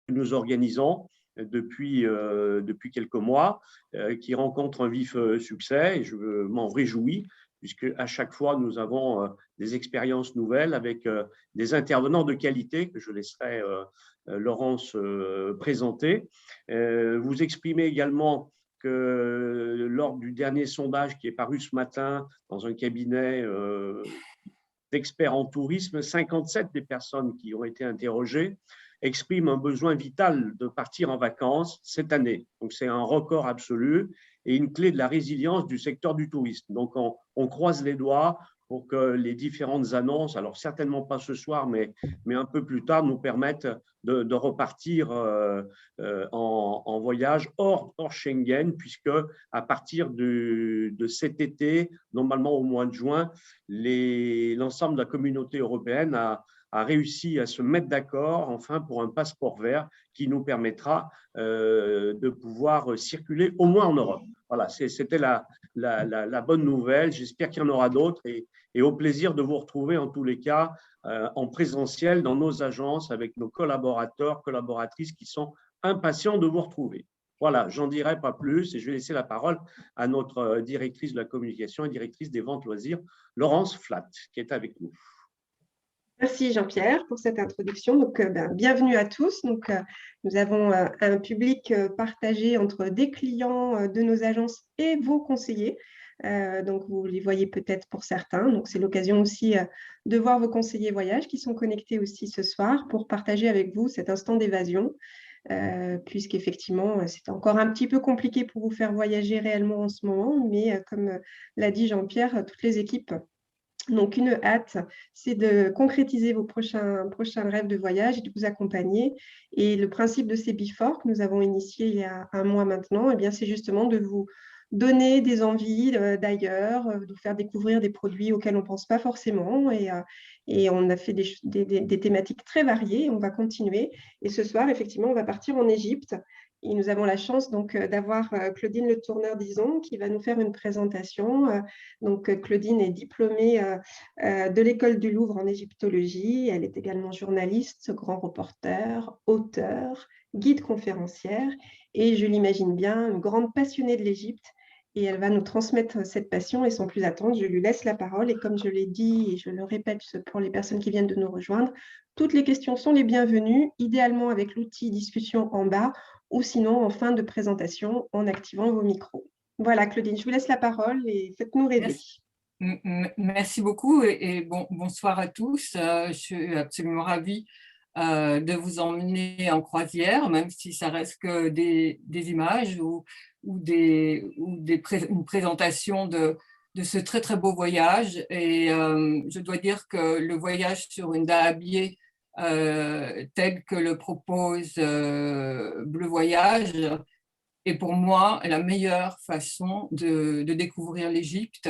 que nous organisons depuis quelques mois, qui rencontre un vif succès et je m'en réjouis puisque à chaque fois nous avons des expériences nouvelles avec des intervenants de qualité que je laisserai Laurence présenter. Vous exprimez également que lors du dernier sondage qui est paru ce matin dans un cabinet d'experts en tourisme, 57 des personnes qui ont été interrogées expriment un besoin vital de partir en vacances cette année. Donc, c'est un record absolu et une clé de la résilience du secteur du tourisme. Donc, on croise les doigts pour que les différentes annonces, alors certainement pas ce soir, mais un peu plus tard, nous permettent de repartir en voyage hors Schengen, puisque à partir de cet été, normalement au mois de juin, l'ensemble de la communauté européenne a réussi à se mettre d'accord enfin pour un passeport vert qui nous permettra de pouvoir circuler au moins en Europe. Voilà, c'était la bonne nouvelle. J'espère qu'il y en aura d'autres et au plaisir de vous retrouver en tous les cas en présentiel dans nos agences avec nos collaborateurs, collaboratrices qui sont impatients de vous retrouver. Voilà, j'en dirai pas plus et je vais laisser la parole à notre directrice de la communication et directrice des ventes loisirs, Laurence Flatt, qui est avec nous. Merci Jean-Pierre pour cette introduction. Donc, bienvenue à tous. Donc, nous avons un public partagé entre des clients de nos agences et vos conseillers. Donc, vous les voyez peut-être pour certains. Donc, c'est l'occasion aussi de voir vos conseillers voyage qui sont connectés aussi ce soir pour partager avec vous cet instant d'évasion. Puisqu'effectivement, c'est encore un petit peu compliqué pour vous faire voyager réellement en ce moment. Mais comme l'a dit Jean-Pierre, toutes les équipes. Donc, une hâte, c'est de concrétiser vos prochains rêves de voyage et de vous accompagner. Et le principe de ces Before que nous avons initié il y a un mois maintenant, eh bien, c'est justement de vous donner des envies d'ailleurs, de vous faire découvrir des produits auxquels on ne pense pas forcément. Et on a fait des thématiques très variées. On va continuer. Et ce soir, effectivement, on va partir en Égypte. Et nous avons la chance donc d'avoir Claudine Le Tourneur d'Ison qui va nous faire une présentation. Donc Claudine est diplômée de l'école du Louvre en égyptologie. Elle est également journaliste, grand reporter, auteur, guide conférencière et je l'imagine bien, une grande passionnée de l'Égypte. Et elle va nous transmettre cette passion et sans plus attendre, je lui laisse la parole. Et comme je l'ai dit et je le répète pour les personnes qui viennent de nous rejoindre, toutes les questions sont les bienvenues, idéalement avec l'outil discussion en bas ou sinon en fin de présentation en activant vos micros. Voilà, Claudine, je vous laisse la parole et faites-nous rêver. Merci beaucoup et bonsoir à tous. Je suis absolument ravie de vous emmener en croisière, même si ça reste que des images ou une présentation de ce très très beau voyage. Et je dois dire que le voyage sur une dahabieh tel que le propose Bleu Voyage est pour moi la meilleure façon de découvrir l'Égypte,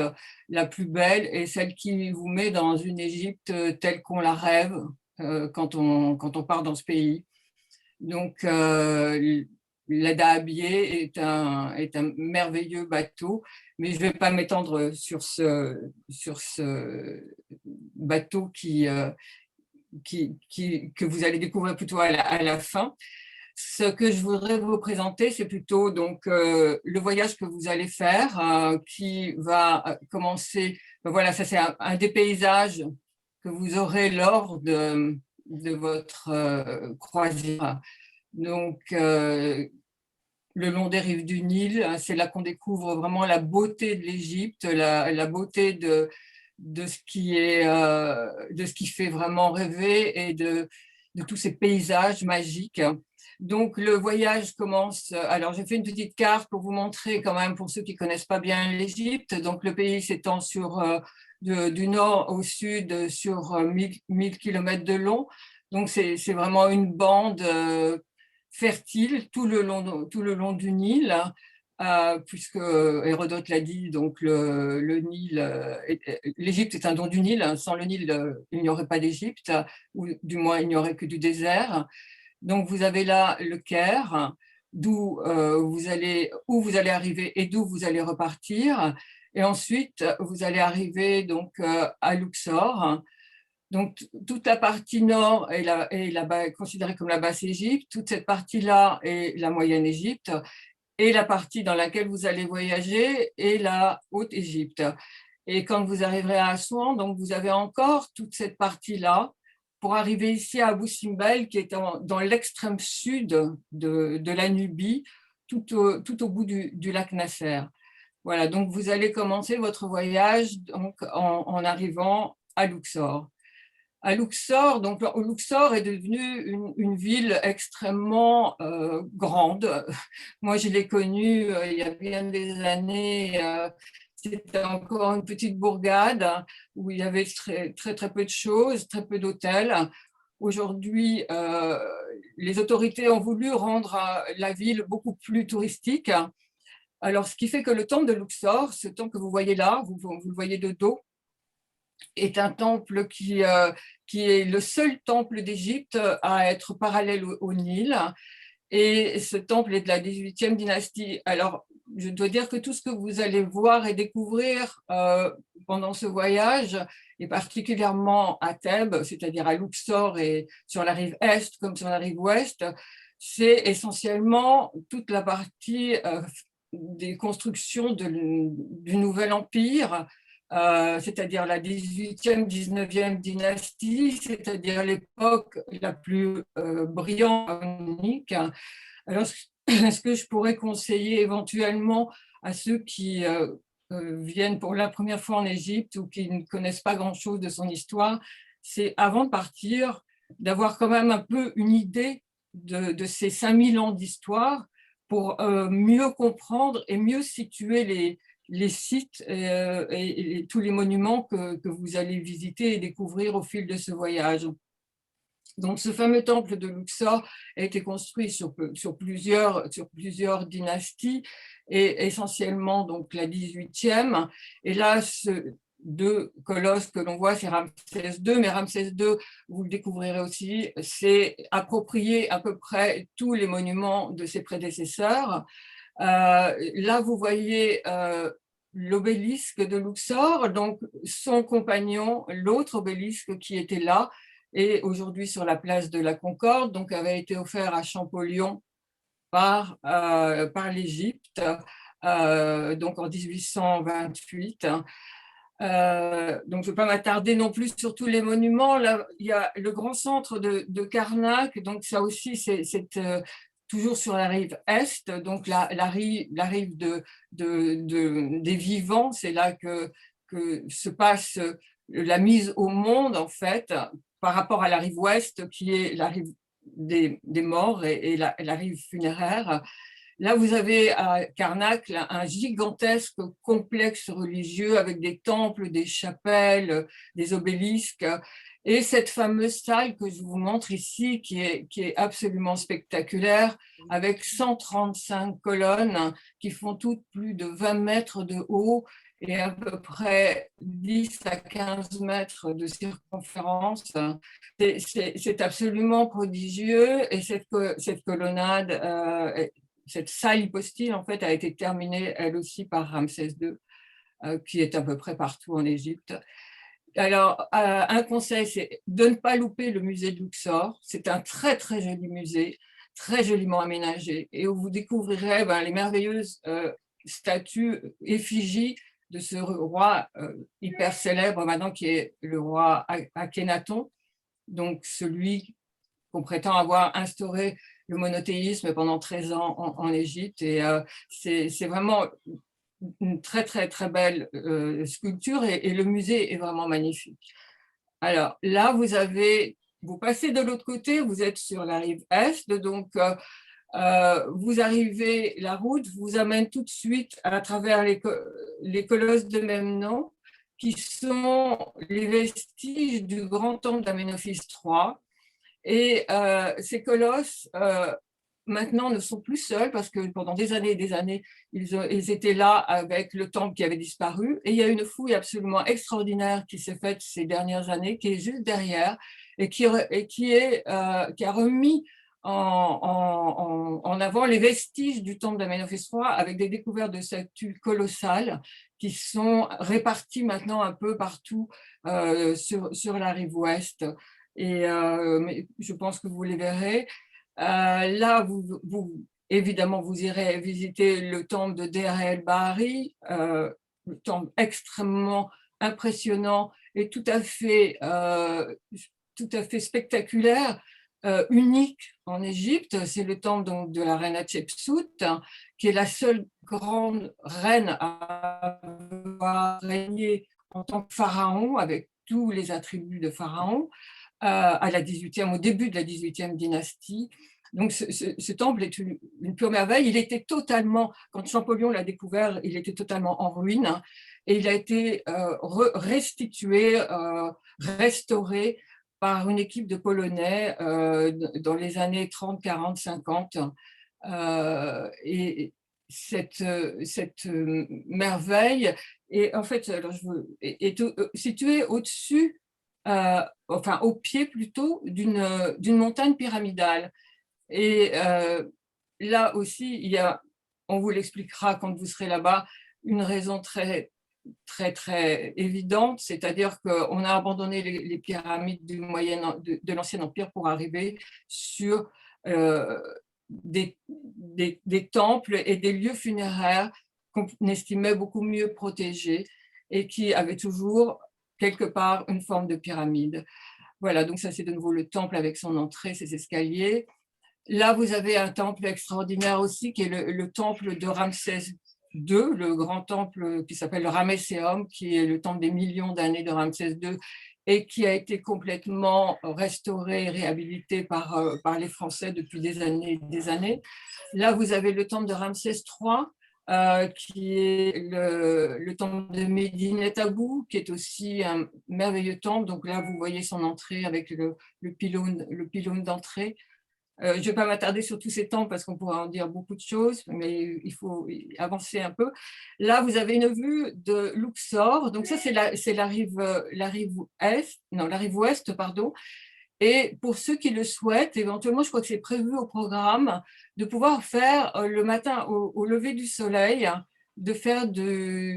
la plus belle et celle qui vous met dans une Égypte telle qu'on la rêve quand on part dans ce pays. Donc, la dahabieh est un merveilleux bateau, mais je ne vais pas m'étendre sur ce bateau que vous allez découvrir plutôt à la fin. Ce que je voudrais vous présenter, c'est plutôt donc, le voyage que vous allez faire, qui va commencer. Voilà, ça c'est un des paysages que vous aurez lors de votre croisière. Donc, le long des rives du Nil, c'est là qu'on découvre vraiment la beauté de l'Égypte, la beauté de ce qui fait vraiment rêver et de tous ces paysages magiques. Donc, le voyage commence. Alors, j'ai fait une petite carte pour vous montrer quand même, pour ceux qui ne connaissent pas bien l'Égypte. Donc, le pays s'étend du nord au sud sur 1000 km de long. Donc, c'est vraiment une bande fertile tout le long du Nil. Puisque Hérodote l'a dit, donc le Nil, l'Égypte est un don du Nil. Sans le Nil, il n'y aurait pas d'Égypte, ou du moins il n'y aurait que du désert. Donc vous avez là le Caire, où vous allez arriver et d'où vous allez repartir. Et ensuite vous allez arriver donc à Luxor. Donc, toute la partie nord est, considérée comme la Basse-Égypte, toute cette partie-là est la Moyenne-Égypte, et la partie dans laquelle vous allez voyager est la Haute-Égypte. Et quand vous arriverez à Assouan, donc vous avez encore toute cette partie-là pour arriver ici à Abou Simbel, qui est dans l'extrême sud de la Nubie, tout au bout du lac Nasser. Voilà, donc vous allez commencer votre voyage donc, en arrivant à Luxor. À Luxor, donc Luxor est devenue une ville extrêmement grande. Moi, je l'ai connue il y a bien des années. C'était encore une petite bourgade où il y avait très, très, très peu de choses, très peu d'hôtels. Aujourd'hui, les autorités ont voulu rendre la ville beaucoup plus touristique. Alors, ce qui fait que le temple de Luxor, ce temple que vous voyez là, vous le voyez de dos, est un temple qui est le seul temple d'Égypte à être parallèle au Nil. Et ce temple est de la 18e dynastie. Alors, je dois dire que tout ce que vous allez voir et découvrir pendant ce voyage, et particulièrement à Thèbes, c'est-à-dire à Luxor et sur la rive est comme sur la rive ouest, c'est essentiellement toute la partie des constructions du Nouvel Empire, c'est-à-dire la 18e, 19e dynastie, c'est-à-dire l'époque la plus brillante, unique. Alors, ce que je pourrais conseiller éventuellement à ceux qui viennent pour la première fois en Égypte ou qui ne connaissent pas grand-chose de son histoire, c'est avant de partir, d'avoir quand même un peu une idée de ces 5000 ans d'histoire pour mieux comprendre et mieux situer les sites et tous les monuments que vous allez visiter et découvrir au fil de ce voyage. Donc, ce fameux temple de Luxor a été construit sur plusieurs dynasties, et essentiellement donc, la 18e. Et là, ce deux colosses que l'on voit, c'est Ramsès II, mais Ramsès II, vous le découvrirez aussi, c'est approprié à peu près tous les monuments de ses prédécesseurs. Là, vous voyez l'obélisque de Luxor, donc son compagnon, l'autre obélisque qui était là, et aujourd'hui sur la place de la Concorde, donc avait été offert à Champollion par l'Égypte, donc en 1828. Donc, je ne vais pas m'attarder non plus sur tous les monuments. Là, il y a le grand centre de Karnak, donc ça aussi, c'est toujours sur la rive est, donc la rive des vivants, c'est là que se passe la mise au monde, en fait, par rapport à la rive ouest, qui est la rive des morts et la rive funéraire. Là, vous avez à Karnak un gigantesque complexe religieux avec des temples, des chapelles, des obélisques. Et cette fameuse salle que je vous montre ici, qui est absolument spectaculaire, avec 135 colonnes qui font toutes plus de 20 mètres de haut et à peu près 10 à 15 mètres de circonférence. C'est absolument prodigieux, et cette colonnade, cette salle hypostyle, en fait, a été terminée, elle aussi, par Ramsès II, qui est à peu près partout en Égypte. Alors, un conseil, c'est de ne pas louper le musée de Luxor. C'est un très, très joli musée, très joliment aménagé, et où vous découvrirez les merveilleuses statues, effigies de ce roi hyper célèbre maintenant, qui est le roi Akhenaton, donc celui qu'on prétend avoir instauré le monothéisme pendant 13 ans en Égypte. Et c'est vraiment une très, très, très belle sculpture, et le musée est vraiment magnifique. Alors là, vous passez de l'autre côté, vous êtes sur la rive est, donc vous arrivez, la route vous amène tout de suite à travers les colosses de même nom, qui sont les vestiges du grand temple d'Aménophis III. Et ces colosses, maintenant, ne sont plus seuls, parce que pendant des années et des années, ils étaient là avec le temple qui avait disparu. Et il y a une fouille absolument extraordinaire qui s'est faite ces dernières années, qui est juste derrière, et qui a remis en en avant les vestiges du temple d'Amenophis III avec des découvertes de statues colossales qui sont réparties maintenant un peu partout sur la rive ouest. Et mais je pense que vous les verrez. Là, évidemment, vous irez visiter le temple de Deir el-Bahari, le temple extrêmement impressionnant et tout à fait spectaculaire, unique en Égypte. C'est le temple donc, de la reine Hatshepsut, qui est la seule grande reine à avoir régné en tant que pharaon, avec tous les attributs de pharaon, au début de la 18e dynastie. Donc, ce temple est une pure merveille. Il était totalement, quand Champollion l'a découvert, il était totalement en ruine et il a été restitué, restauré par une équipe de Polonais dans les années 30, 40, 50. Et cette merveille est en fait est située au-dessus, enfin au pied plutôt d'une montagne pyramidale. Et là aussi, il y a, on vous l'expliquera quand vous serez là-bas, une raison très, très, très évidente, c'est-à-dire qu'on a abandonné les pyramides de l'Ancien Empire pour arriver sur des temples et des lieux funéraires qu'on estimait beaucoup mieux protégés et qui avaient toujours quelque part une forme de pyramide. Voilà, donc ça c'est de nouveau le temple avec son entrée, ses escaliers. Là, vous avez un temple extraordinaire aussi, qui est le temple de Ramsès II, le grand temple qui s'appelle le Ramesséum, qui est le temple des millions d'années de Ramsès II, et qui a été complètement restauré et réhabilité par les Français depuis des années et des années. Là, vous avez le temple de Ramsès III, qui est le temple de Medinet Abou, qui est aussi un merveilleux temple. Donc là, vous voyez son entrée avec le pylône d'entrée. Je ne vais pas m'attarder sur tous ces temples parce qu'on pourrait en dire beaucoup de choses, mais il faut avancer un peu. Là, vous avez une vue de Luxor. Donc ça, c'est la rive ouest, pardon. Et pour ceux qui le souhaitent, éventuellement, je crois que c'est prévu au programme de pouvoir faire le matin au lever du soleil, de faire des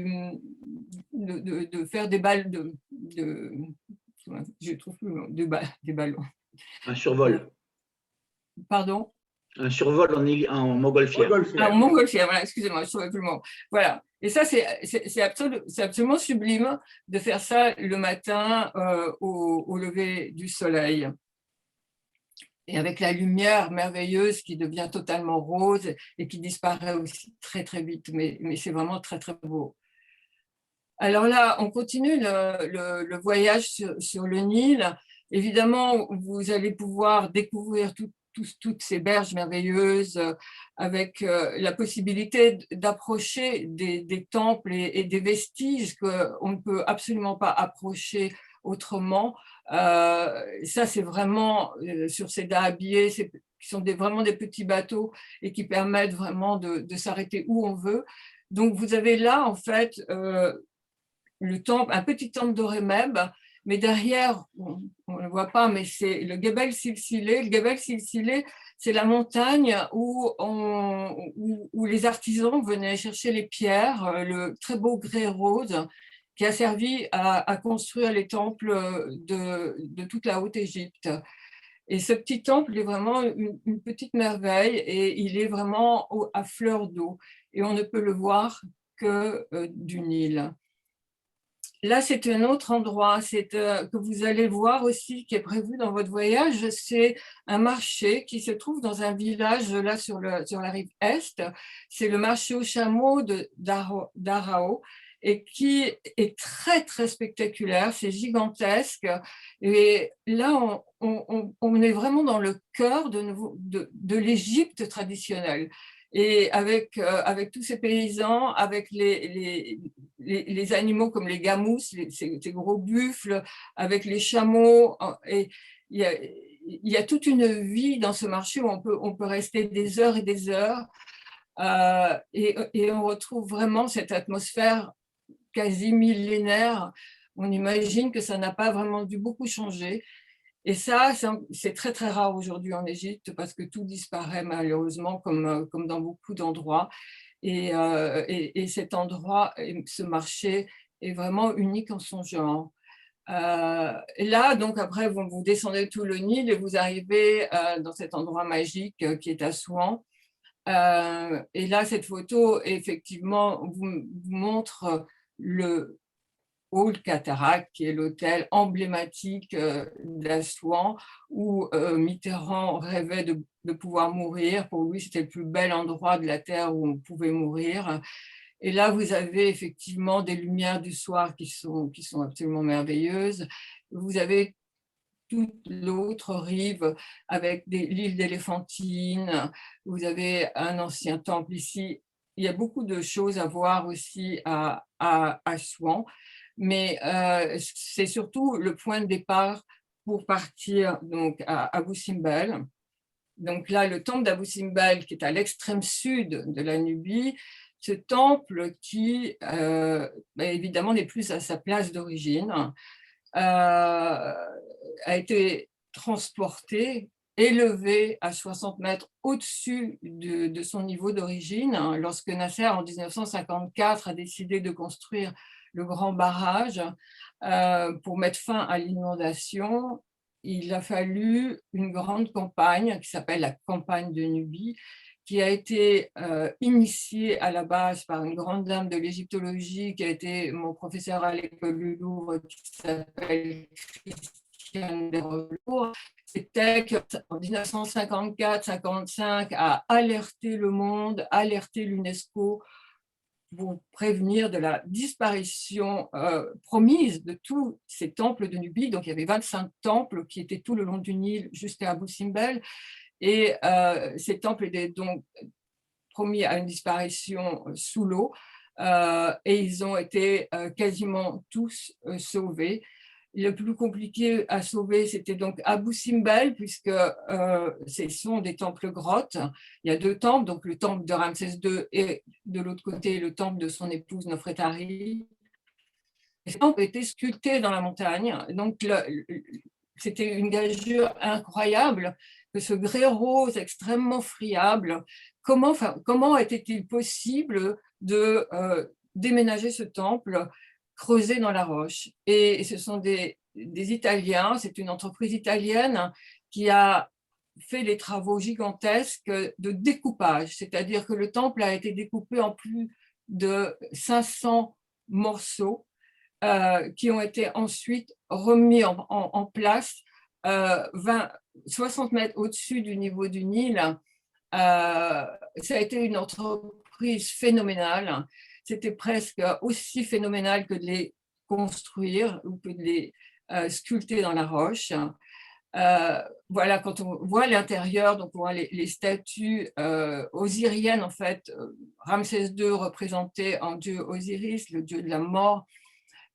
balles je trouve plus des ballons. Un survol. Pardon? Un survol en montgolfière. En montgolfière, voilà, excusez-moi, je ne trouvais plus le mot. Voilà. Et ça, c'est absolument sublime de faire ça le matin au lever du soleil. Et avec la lumière merveilleuse qui devient totalement rose et qui disparaît aussi très, très vite. Mais c'est vraiment très, très beau. Alors là, on continue le voyage sur le Nil. Évidemment, vous allez pouvoir découvrir toutes ces berges merveilleuses avec la possibilité d'approcher des temples et des vestiges qu'on ne peut absolument pas approcher autrement. Ça, c'est vraiment sur ces dahabiyés, qui sont vraiment des petits bateaux et qui permettent vraiment de s'arrêter où on veut. Donc, vous avez là, en fait, un petit temple d'Horemheb, mais derrière, on ne le voit pas, mais c'est le Gebel Silsilé. Le Gebel Silsilé, c'est la montagne où les artisans venaient chercher les pierres, le très beau grès rose qui a servi à construire les temples de toute la Haute-Égypte. Et ce petit temple est vraiment une petite merveille et il est vraiment à fleur d'eau. Et on ne peut le voir que du Nil. Là, c'est un autre endroit que vous allez voir aussi, qui est prévu dans votre voyage. C'est un marché qui se trouve dans un village là sur la rive est. C'est le marché aux chameaux d'Arao et qui est très, très spectaculaire. C'est gigantesque. Et là, on est vraiment dans le cœur de l'Égypte traditionnelle. Et avec tous ces paysans, avec les animaux comme les gamousses, ces gros buffles, avec les chameaux, et il y a toute une vie dans ce marché où on peut rester des heures et des heures, et on retrouve vraiment cette atmosphère quasi millénaire. On imagine que ça n'a pas vraiment dû beaucoup changer. Et ça, c'est très, très rare aujourd'hui en Égypte parce que tout disparaît malheureusement comme dans beaucoup d'endroits. Et cet endroit, ce marché est vraiment unique en son genre. Et là, donc après, vous descendez tout le Nil et vous arrivez dans cet endroit magique qui est Assouan. Et là, cette photo, effectivement, vous montre le Hall Cataract, qui est l'hôtel emblématique d'Assouan, où Mitterrand rêvait de pouvoir mourir. Pour lui, c'était le plus bel endroit de la Terre où on pouvait mourir. Et là, vous avez effectivement des lumières du soir qui sont absolument merveilleuses. Vous avez toute l'autre rive avec l'île d'Éléphantine. Vous avez un ancien temple ici. Il y a beaucoup de choses à voir aussi à Assouan, mais c'est surtout le point de départ pour partir donc, à Abu Simbel. Donc là, le temple d'Abu Simbel, qui est à l'extrême sud de la Nubie, ce temple qui, évidemment, n'est plus à sa place d'origine, a été transporté, élevé à 60 mètres au-dessus de son niveau d'origine, lorsque Nasser, en 1954, a décidé de construire le grand barrage pour mettre fin à l'inondation. Il a fallu une grande campagne qui s'appelle la campagne de Nubie, qui a été initiée à la base par une grande dame de l'égyptologie qui a été mon professeur à l'école du Louvre, qui s'appelle Christiane Desrelours. C'était qu'en 1954-55 a alerté le monde, alerté l'UNESCO pour prévenir de la disparition promise de tous ces temples de Nubie. Donc, il y avait 25 temples qui étaient tout le long du Nil jusqu'à Abu Simbel. Et ces temples étaient donc promis à une disparition sous l'eau. Et ils ont été quasiment tous sauvés. Le plus compliqué à sauver, c'était donc Abu Simbel, puisque ce sont des temples grottes. Il y a deux temples, donc le temple de Ramsès II et de l'autre côté, le temple de son épouse Nofretari. Ces temples étaient sculptés dans la montagne. Donc, c'était une gageure incroyable que ce grès rose extrêmement friable, comment était-il possible de déménager ce temple creusé dans la roche? Et ce sont des Italiens, c'est une entreprise italienne qui a fait des travaux gigantesques de découpage, c'est-à-dire que le temple a été découpé en plus de 500 morceaux qui ont été ensuite remis en place 60 mètres au-dessus du niveau du Nil. Ça a été une entreprise phénoménale. C'était presque aussi phénoménal que de les construire ou que de les sculpter dans la roche. Voilà, quand on voit l'intérieur, donc on voit les statues osiriennes, en fait, Ramsès II représenté en dieu Osiris, le dieu de la mort,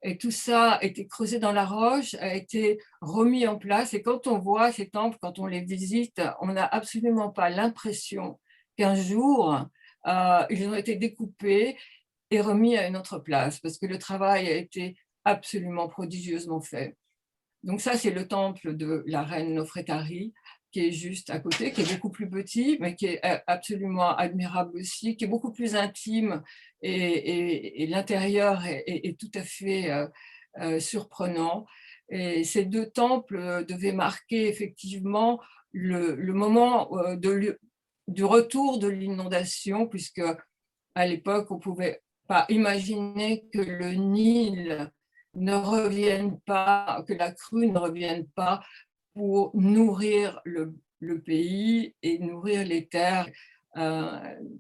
et tout ça a été creusé dans la roche, a été remis en place. Et quand on voit ces temples, quand on les visite, on n'a absolument pas l'impression qu'un jour, ils ont été découpés et remis à une autre place, parce que le travail a été absolument prodigieusement fait. Donc ça, c'est le temple de la reine Nofretari, qui est juste à côté, qui est beaucoup plus petit, mais qui est absolument admirable aussi, qui est beaucoup plus intime, et l'intérieur est tout à fait surprenant. Et ces deux temples devaient marquer effectivement le moment du retour de l'inondation, puisque à l'époque, on ne pouvait pas imaginer que le Nil ne revienne pas, que la crue ne revienne pas pour nourrir le pays et nourrir les terres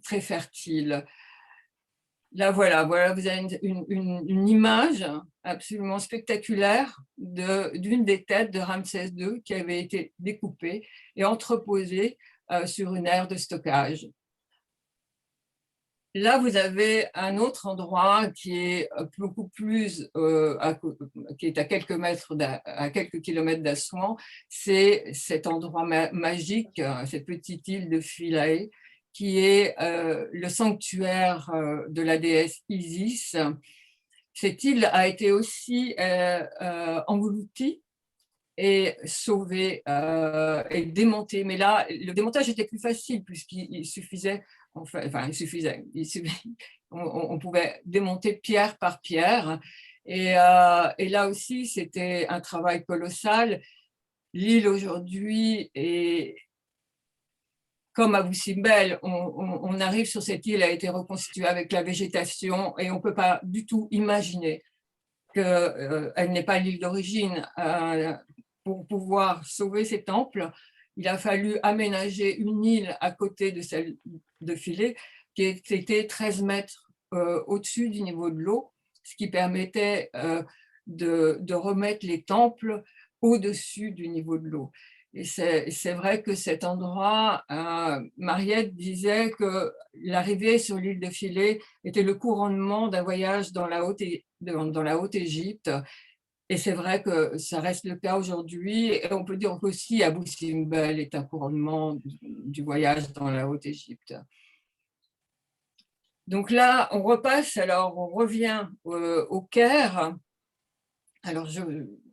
très fertiles. Là, voilà, vous avez une image absolument spectaculaire d'une des têtes de Ramsès II qui avait été découpée et entreposée sur une aire de stockage. Là, vous avez un autre endroit qui est beaucoup plus, qui est à quelques kilomètres d'Assouan. C'est cet endroit magique, cette petite île de Philae, qui est le sanctuaire de la déesse Isis. Cette île a été aussi engloutie et sauvé et démonté. Mais là, le démontage était plus facile puisqu'il suffisait, on pouvait démonter pierre par pierre. Et là aussi, c'était un travail colossal. L'île aujourd'hui est comme à Boussimbel, on arrive sur cette île, elle a été reconstituée avec la végétation et on ne peut pas du tout imaginer qu'elle n'est pas l'île d'origine. Pour pouvoir sauver ces temples, il a fallu aménager une île à côté de celle de Philae qui était 13 mètres au-dessus du niveau de l'eau, ce qui permettait de remettre les temples au-dessus du niveau de l'eau. Et c'est vrai que cet endroit, Mariette disait que l'arrivée sur l'île de Philae était le couronnement d'un voyage dans la Haute-Égypte. Et c'est vrai que ça reste le cas aujourd'hui. Et on peut dire qu'aussi Abou Simbel est un couronnement du voyage dans la Haute-Égypte. Donc là, on repasse, alors on revient au Caire. Alors,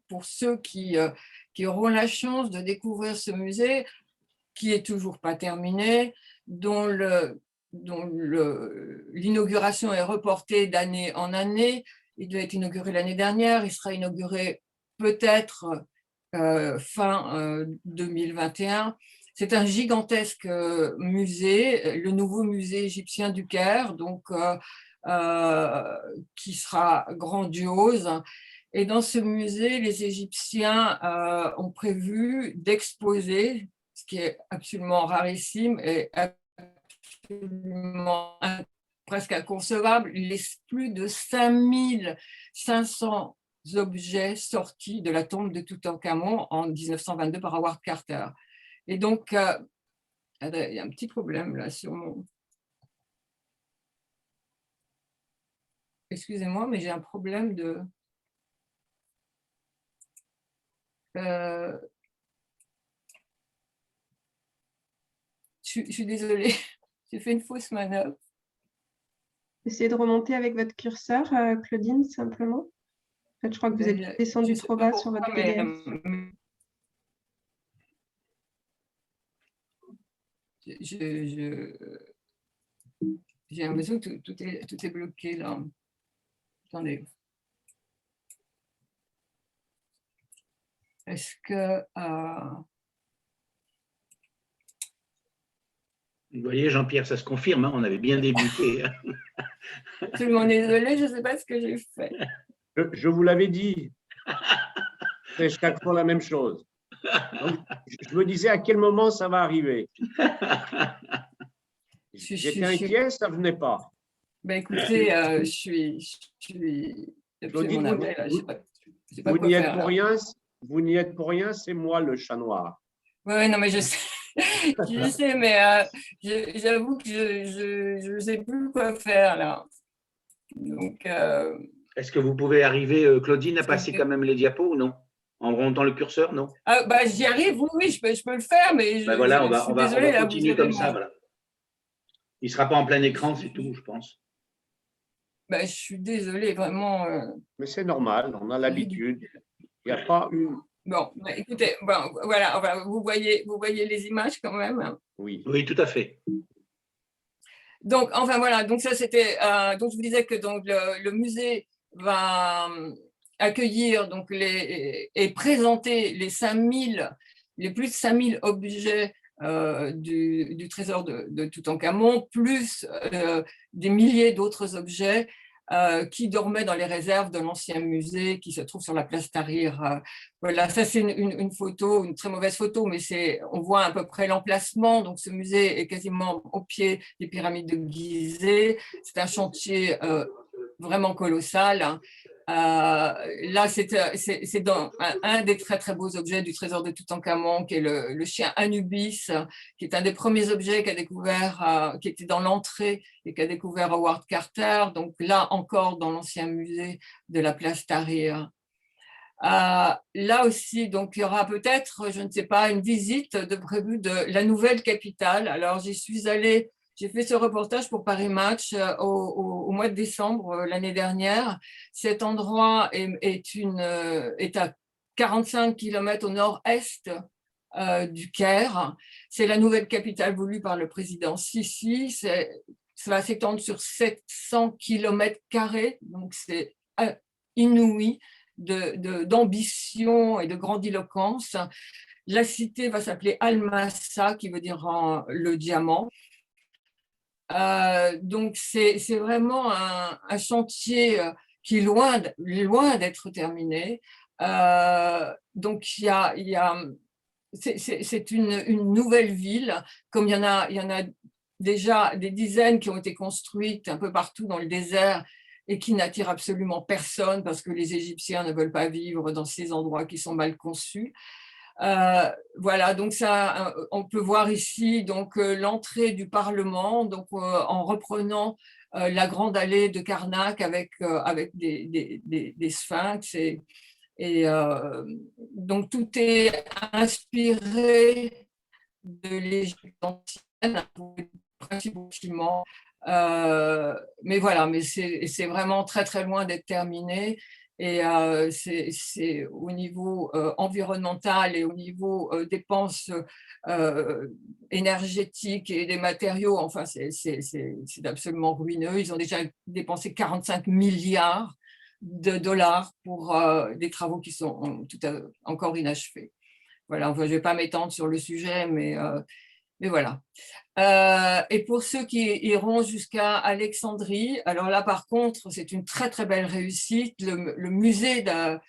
pour ceux qui auront la chance de découvrir ce musée, qui n'est toujours pas terminé, dont l'inauguration est reportée d'année en année. Il devait être inauguré l'année dernière, il sera inauguré peut-être fin 2021. C'est un gigantesque musée, le nouveau musée égyptien du Caire, donc, qui sera grandiose. Et dans ce musée, les Égyptiens ont prévu d'exposer, ce qui est absolument rarissime et absolument presque inconcevable, les plus de 5500 objets sortis de la tombe de Toutankhamon en 1922 par Howard Carter. Et donc, il y a un petit problème là sur mon... Excusez-moi, mais j'ai un problème de... Je suis désolée, j'ai fait une fausse manœuvre. Essayez de remonter avec votre curseur, Claudine, simplement. En fait, je crois que vous êtes descendu trop bas sur votre PDF. J'ai l'impression que tout est bloqué là. Attendez. Est-ce que... Vous voyez, Jean-Pierre, ça se confirme, hein, on avait bien débuté. Absolument désolée, je ne sais pas ce que j'ai fait. Je vous l'avais dit. C'est chaque fois la même chose. Donc, je me disais à quel moment ça va arriver. J'étais inquiet, ça ne venait pas. Ben écoutez, je suis absolument navrée, là. Vous n'y êtes pour rien. Vous n'y êtes pour rien, c'est moi le chat noir. Oui, non, mais je sais, je sais, mais j'avoue que je ne sais plus quoi faire là. Donc, est-ce que vous pouvez arriver, Claudine, à passer quand même les diapos ou non? En remontant le curseur, non? Bah, j'y arrive, oui, je peux le faire, mais ben voilà, on va continuer comme ça. Moi. Voilà. Il ne sera pas en plein écran, c'est tout, je pense. Bah, je suis désolée, vraiment. Mais c'est normal, on a l'habitude. Il n'y a pas une... Bon, bah, écoutez, bon, voilà, vous voyez les images quand même. Oui. Oui, tout à fait. Donc, enfin voilà, donc ça c'était, donc je vous disais que donc le musée va accueillir donc et présenter les plus de 5000 objets du trésor de Toutankhamon, plus des milliers d'autres objets qui dormaient dans les réserves de l'ancien musée qui se trouve sur la place Tahrir. Voilà, ça c'est une photo, une très mauvaise photo, mais on voit à peu près l'emplacement. Donc ce musée est quasiment au pied des pyramides de Gizeh. C'est un chantier vraiment colossal. Là, c'est dans un des très très beaux objets du trésor de Toutankhamon, qui est le chien Anubis, qui est un des premiers objets qu'a découvert, qui était dans l'entrée et qu'a découvert Howard Carter. Donc là encore dans l'ancien musée de la place Tahrir. Là aussi, donc il y aura peut-être, je ne sais pas, une visite de prévue de la nouvelle capitale. Alors j'y suis allée. J'ai fait ce reportage pour Paris Match au mois de décembre l'année dernière. Cet endroit est à 45 km au nord-est du Caire. C'est la nouvelle capitale voulue par le président Sisi. Ça va s'étendre sur 700 km², donc c'est inouï d'ambition et de grandiloquence. La cité va s'appeler Al-Massa, qui veut dire le diamant. Donc c'est vraiment un chantier qui est loin d'être terminé. Donc c'est une nouvelle ville, comme il y en a déjà des dizaines qui ont été construites un peu partout dans le désert et qui n'attirent absolument personne parce que les Égyptiens ne veulent pas vivre dans ces endroits qui sont mal conçus. Voilà, donc ça, on peut voir ici donc l'entrée du Parlement, donc en reprenant la grande allée de Karnak avec des sphinx et donc tout est inspiré de l'Égypte ancienne, principaux bâtiments. Mais voilà, mais c'est vraiment très très loin d'être terminé. Et c'est au niveau environnemental et au niveau dépenses énergétiques et des matériaux, enfin, c'est absolument ruineux. Ils ont déjà dépensé 45 milliards de dollars pour des travaux qui sont encore inachevés. Voilà, enfin, je ne vais pas m'étendre sur le sujet, mais voilà. Et pour ceux qui iront jusqu'à Alexandrie, alors là par contre c'est une très très belle réussite. Le musée, la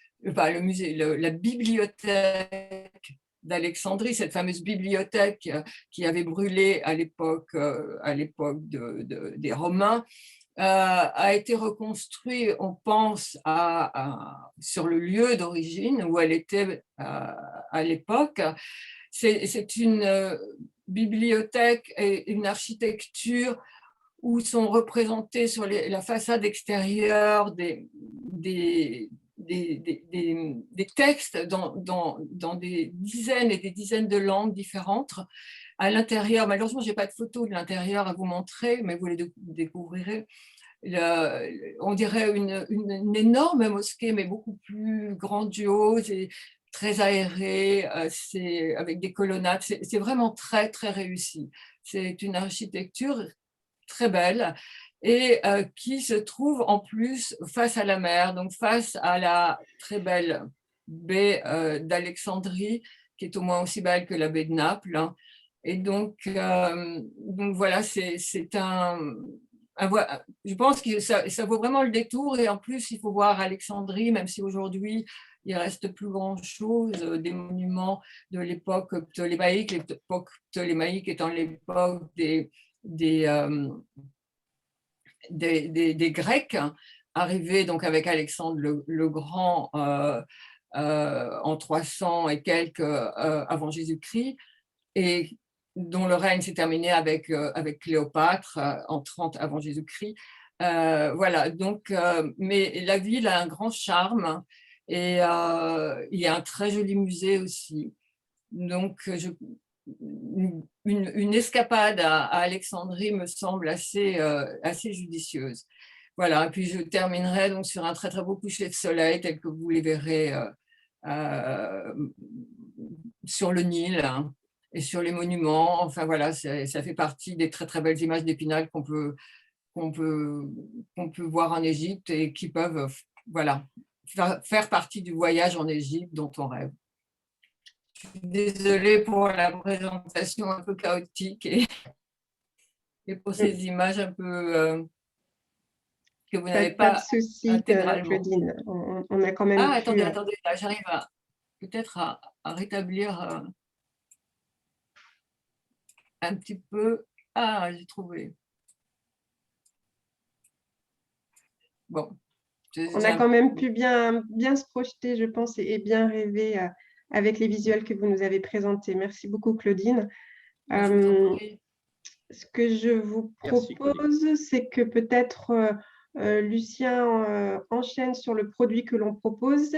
bibliothèque d'Alexandrie, cette fameuse bibliothèque qui avait brûlé à l'époque des Romains, a été reconstruit, on pense, sur le lieu d'origine où elle était à l'époque. C'est une bibliothèque et une architecture où sont représentés sur la façade extérieure des textes dans des dizaines et des dizaines de langues différentes. À l'intérieur, malheureusement, je n'ai pas de photo de l'intérieur à vous montrer, mais vous les découvrirez. On dirait une énorme mosquée, mais beaucoup plus grandiose et très aérée, avec des colonnades. C'est vraiment très, très réussi. C'est une architecture très belle et qui se trouve en plus face à la mer, donc face à la très belle baie d'Alexandrie, qui est au moins aussi belle que la baie de Naples. Et donc voilà, c'est je pense que ça vaut vraiment le détour. Et en plus, il faut voir Alexandrie, même si aujourd'hui, il ne reste plus grand-chose des monuments de l'époque ptolémaïque, l'époque ptolémaïque étant l'époque des Grecs, arrivés donc avec Alexandre le Grand en 300 et quelques avant Jésus-Christ, et dont le règne s'est terminé avec Cléopâtre en 30 avant Jésus-Christ. Voilà, donc, mais la ville a un grand charme et il y a un très joli musée aussi. Donc, une escapade à Alexandrie me semble assez judicieuse. Voilà, et puis je terminerai donc sur un très très beau coucher de soleil tel que vous les verrez sur le Nil, hein, et sur les monuments. Enfin voilà, ça fait partie des très très belles images d'Épinal qu'on peut voir en Égypte et qui peuvent voilà, faire partie du voyage en Égypte dont on rêve. Je suis désolée pour la présentation un peu chaotique et pour ces images un peu que vous n'avez Pas de pas souci, intégralement. Claudine. On a quand même attendez, là, j'arrive peut-être à rétablir un petit peu. Ah, j'ai trouvé. Bon. On a quand même pu bien se projeter, je pense, et bien rêver avec les visuels que vous nous avez présentés. Merci beaucoup, Claudine. Ce que je vous propose, c'est que peut-être Lucien enchaîne sur le produit que l'on propose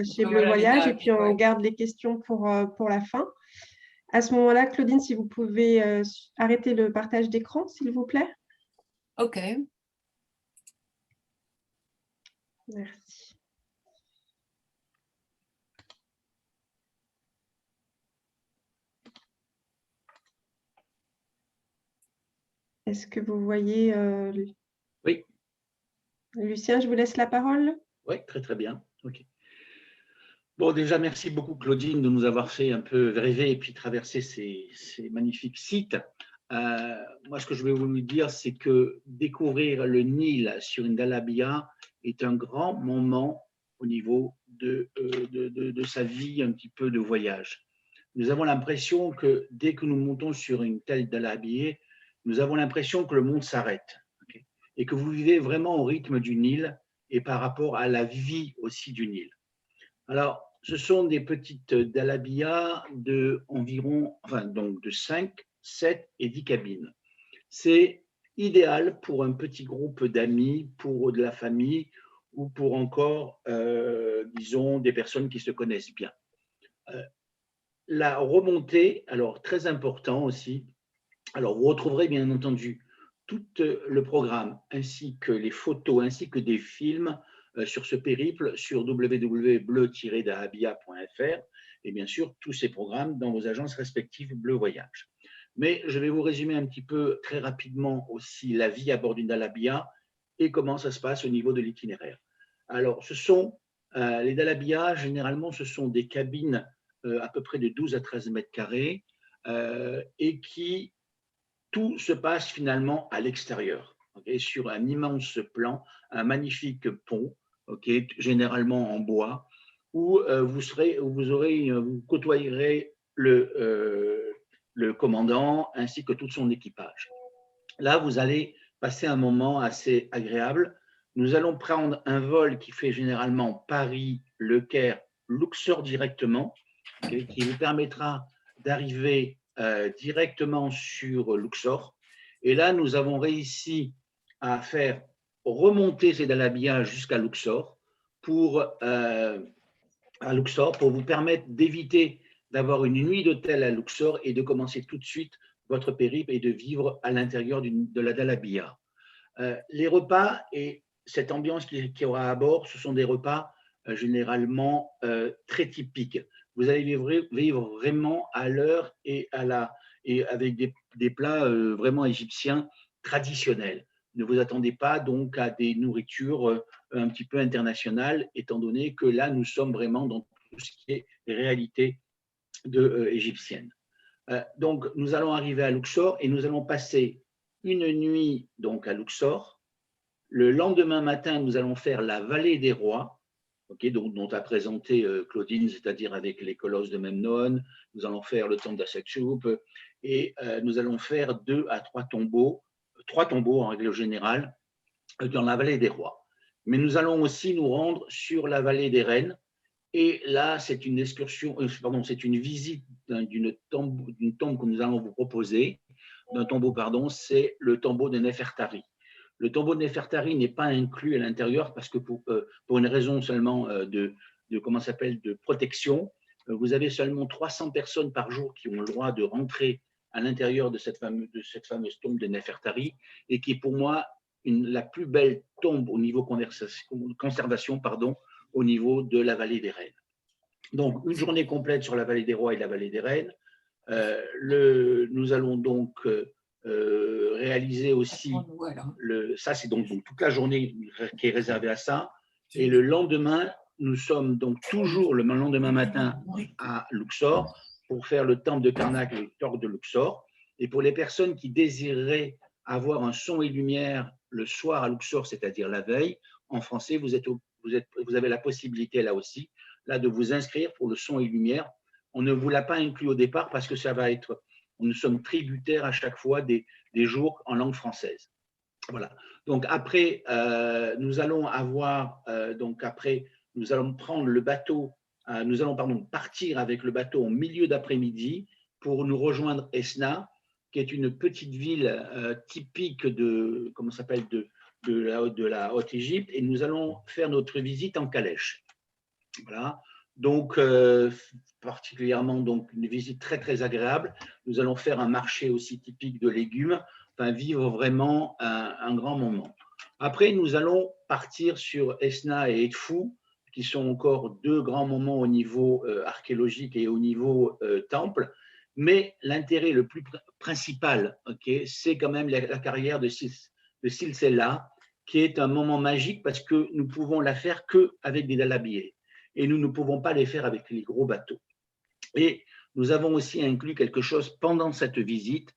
chez Bleu Voyage, et puis on garde les questions pour la fin. À ce moment-là, Claudine, si vous pouvez arrêter le partage d'écran, s'il vous plaît. OK. Merci. Est-ce que vous voyez… Oui. Lucien, je vous laisse la parole. Oui, très très bien. Ok. Bon, déjà, merci beaucoup Claudine de nous avoir fait un peu rêver et puis traverser ces magnifiques sites. Moi, ce que je vais vous dire, c'est que découvrir le Nil sur une dalabia est un grand moment au niveau de sa vie, un petit peu de voyage. Nous avons l'impression que dès que nous montons sur une telle dalabia, nous avons l'impression que le monde s'arrête, okay, et que vous vivez vraiment au rythme du Nil et par rapport à la vie aussi du Nil. Alors, ce sont des petites dalabia de environ, enfin, donc de 5, 7 et 10 cabines. C'est idéal pour un petit groupe d'amis, pour de la famille ou pour encore, disons, des personnes qui se connaissent bien. La remontée, alors très important aussi, alors vous retrouverez bien entendu tout le programme ainsi que les photos ainsi que des films sur ce périple sur www.bleu-dahabia.fr et bien sûr tous ces programmes dans vos agences respectives Bleu Voyage. Mais je vais vous résumer un petit peu très rapidement aussi la vie à bord d'une dalabia et comment ça se passe au niveau de l'itinéraire. Alors ce sont les dalabia, généralement ce sont des cabines à peu près de 12 à 13 mètres carrés et qui tout se passe finalement à l'extérieur, okay, sur un immense plan, un magnifique pont, okay, généralement en bois, où vous côtoyerez le commandant ainsi que tout son équipage. Là, vous allez passer un moment assez agréable. Nous allons prendre un vol qui fait généralement Paris-Le Caire, Luxor directement, okay, qui vous permettra d'arriver directement sur Luxor. Et là, nous avons réussi à faire remonter ces dalabia jusqu'à Luxor pour vous permettre d'éviter d'avoir une nuit d'hôtel à Luxor et de commencer tout de suite votre périple et de vivre à l'intérieur de la dalabia. Les repas et cette ambiance qu'il y aura à bord, ce sont des repas généralement très typiques. Vous allez vivre vraiment à l'heure et avec des plats vraiment égyptiens traditionnels. Ne vous attendez pas donc à des nourritures un petit peu internationales, étant donné que là, nous sommes vraiment dans tout ce qui est réalité égyptienne. Donc, nous allons arriver à Luxor et nous allons passer une nuit donc à Luxor. Le lendemain matin, nous allons faire la vallée des rois, okay, dont a présenté Claudine, c'est-à-dire avec les colosses de Memnon. Nous allons faire le temple d'Hatshepsut et nous allons faire 2 à 3 tombeaux en règle générale, dans la vallée des rois. Mais nous allons aussi nous rendre sur la vallée des reines. Et là, c'est une excursion, c'est une visite d'une tombe que nous allons vous proposer. D'un tombeau, pardon, c'est le tombeau de Nefertari. Le tombeau de Nefertari n'est pas inclus à l'intérieur parce que pour une raison seulement de protection, vous avez seulement 300 personnes par jour qui ont le droit de rentrer à l'intérieur de cette fameuse tombe de Nefertari et qui est pour moi la plus belle tombe au niveau conservation, au niveau de la vallée des reines. Donc, une journée complète sur la vallée des rois et la vallée des reines. Nous allons donc réaliser aussi, ça c'est donc toute la journée qui est réservée à ça. Et le lendemain, nous sommes donc toujours le lendemain matin à Luxor pour faire le temple de Karnak et le temple de Luxor. Et pour les personnes qui désireraient avoir un son et lumière le soir à Luxor, c'est-à-dire la veille, en français, vous avez la possibilité là aussi, là, de vous inscrire pour le son et lumière. On ne vous l'a pas inclus au départ parce que ça va être, nous sommes tributaires à chaque fois des jours en langue française. Voilà. Donc après, nous allons prendre le bateau, nous allons partir avec le bateau en milieu d'après-midi pour nous rejoindre Esna, qui est une petite ville typique de la Haute-Égypte, et nous allons faire notre visite en calèche. Voilà. Donc, particulièrement donc, une visite très, très agréable. Nous allons faire un marché aussi typique de légumes, enfin, vivre vraiment un grand moment. Après, nous allons partir sur Esna et Edfou, qui sont encore 2 grands moments au niveau archéologique et au niveau temple. Mais l'intérêt le plus principal, c'est quand même la carrière de Silsila, qui est un moment magique parce que nous pouvons la faire qu'avec des dalabiers et nous ne pouvons pas les faire avec les gros bateaux. Et nous avons aussi inclus quelque chose pendant cette visite,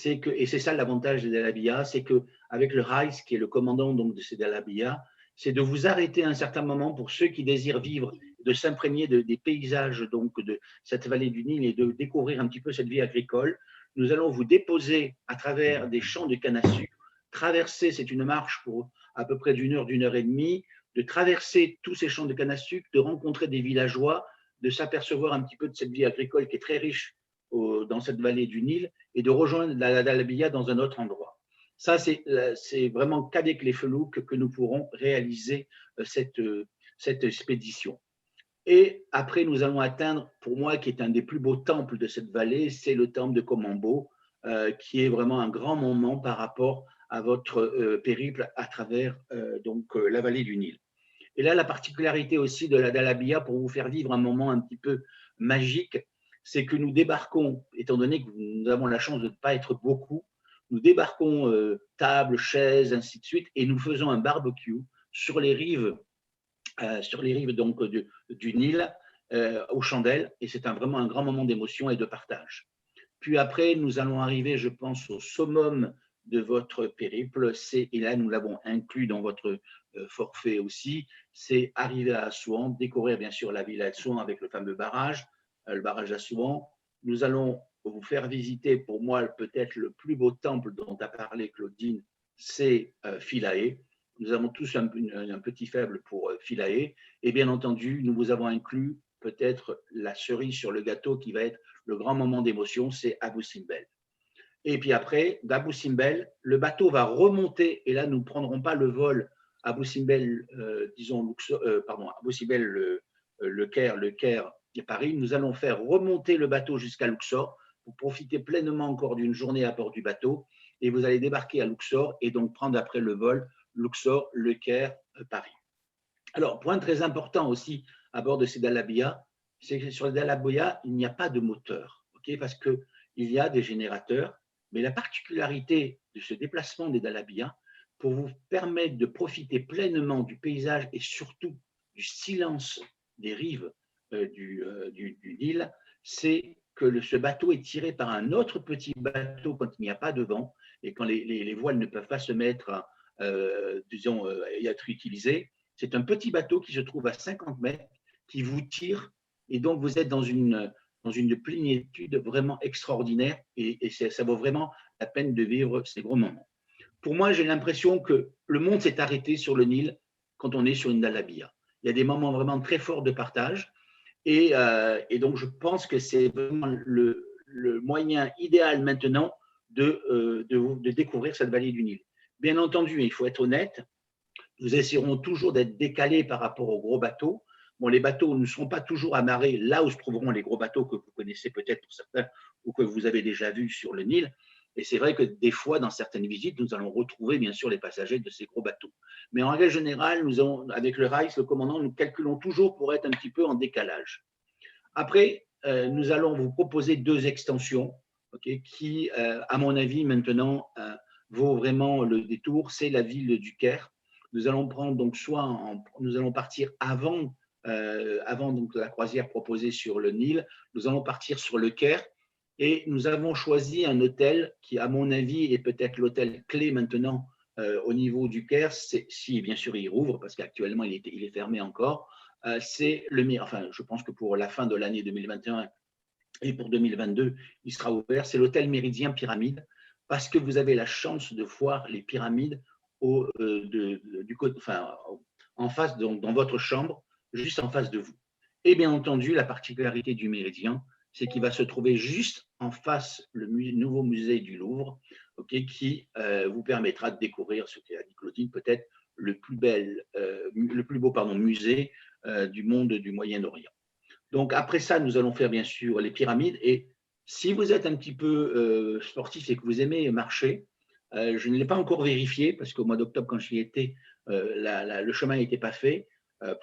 et c'est ça l'avantage des Dalabia, c'est qu'avec le Reis, qui est le commandant donc, de ces Dalabia, c'est de vous arrêter à un certain moment pour ceux qui désirent vivre, de s'imprégner des paysages donc, de cette vallée du Nil et de découvrir un petit peu cette vie agricole. Nous allons vous déposer à travers des champs de canne à sucre, traverser, c'est une marche pour à peu près d'une heure et demie, de traverser tous ces champs de canne à sucre, de rencontrer des villageois, de s'apercevoir un petit peu de cette vie agricole qui est très riche dans cette vallée du Nil et de rejoindre la Dalabia dans un autre endroit. Ça, c'est vraiment qu'avec les Felouks que nous pourrons réaliser cette expédition. Et après, nous allons atteindre, pour moi, qui est un des plus beaux temples de cette vallée, c'est le temple de Komambo, qui est vraiment un grand moment par rapport à votre périple à travers la vallée du Nil. Et là, la particularité aussi de la Dalabia, pour vous faire vivre un moment un petit peu magique, c'est que nous débarquons, étant donné que nous avons la chance de ne pas être beaucoup, nous débarquons tables, chaises, ainsi de suite, et nous faisons un barbecue sur les rives donc, du Nil, aux chandelles, et c'est vraiment un grand moment d'émotion et de partage. Puis après, nous allons arriver, je pense, au summum de votre périple, et là, nous l'avons inclus dans votre forfait aussi, c'est arriver à Assouan, découvrir bien sûr la ville d'Assouan avec le fameux barrage, le barrage d'Assouan. Nous allons vous faire visiter, pour moi, peut-être le plus beau temple dont a parlé Claudine, c'est Philae. Nous avons tous un petit faible pour Philae. Et bien entendu, nous vous avons inclus peut-être la cerise sur le gâteau qui va être le grand moment d'émotion, c'est Abou Simbel. Et puis après, d'Abou Simbel, le bateau va remonter, et là, nous ne prendrons pas le vol Abou Simbel, Abou Simbel, le Caire et Paris. Nous allons faire remonter le bateau jusqu'à Luxor pour profiter pleinement encore d'une journée à bord du bateau. Et vous allez débarquer à Luxor et donc prendre après le vol Luxor, Le Caire, Paris. Alors, point très important aussi à bord de ces Dalabia, c'est que sur les Dalabia, il n'y a pas de moteur, parce qu'il y a des générateurs, mais la particularité de ce déplacement des Dalabia, pour vous permettre de profiter pleinement du paysage et surtout du silence des rives du Nil, c'est que ce bateau est tiré par un autre petit bateau quand il n'y a pas de vent et quand les voiles ne peuvent pas se mettre, et être utilisées. C'est un petit bateau qui se trouve à 50 mètres, qui vous tire, et donc vous êtes dans une plénitude vraiment extraordinaire, et ça vaut vraiment la peine de vivre ces gros moments. Pour moi, j'ai l'impression que le monde s'est arrêté sur le Nil quand on est sur une Dalabia. Il y a des moments vraiment très forts de partage, et donc je pense que c'est vraiment le moyen idéal maintenant de découvrir cette vallée du Nil. Bien entendu, il faut être honnête, nous essaierons toujours d'être décalés par rapport aux gros bateaux. Bon, les bateaux ne seront pas toujours amarrés là où se trouveront les gros bateaux que vous connaissez peut-être pour certains ou que vous avez déjà vus sur le Nil. Et c'est vrai que des fois, dans certaines visites, nous allons retrouver bien sûr les passagers de ces gros bateaux. Mais en règle générale, avec le Reis, le commandant, nous calculons toujours pour être un petit peu en décalage. Après, nous allons vous proposer 2 extensions qui, à mon avis, maintenant, vaut vraiment le détour. C'est la ville du Caire. Nous allons prendre donc nous allons partir avant donc la croisière proposée sur le Nil. Nous allons partir sur le Caire et nous avons choisi un hôtel qui, à mon avis, est peut-être l'hôtel clé maintenant au niveau du Caire, si bien sûr il rouvre parce qu'actuellement il est fermé encore. C'est je pense que pour la fin de l'année 2021 et pour 2022, il sera ouvert. C'est l'hôtel Méridien Pyramide parce que vous avez la chance de voir les pyramides en face, donc dans votre chambre, juste en face de vous. Et bien entendu, la particularité du Méridien, c'est qu'il va se trouver juste en face le nouveau musée du Louvre, qui vous permettra de découvrir ce qu'a dit Claudine, peut-être le plus beau musée du monde du Moyen-Orient. Donc après ça, nous allons faire bien sûr les pyramides. Et si vous êtes un petit peu sportif et que vous aimez marcher, je ne l'ai pas encore vérifié parce qu'au mois d'octobre, quand j'y étais, le chemin n'était pas fait.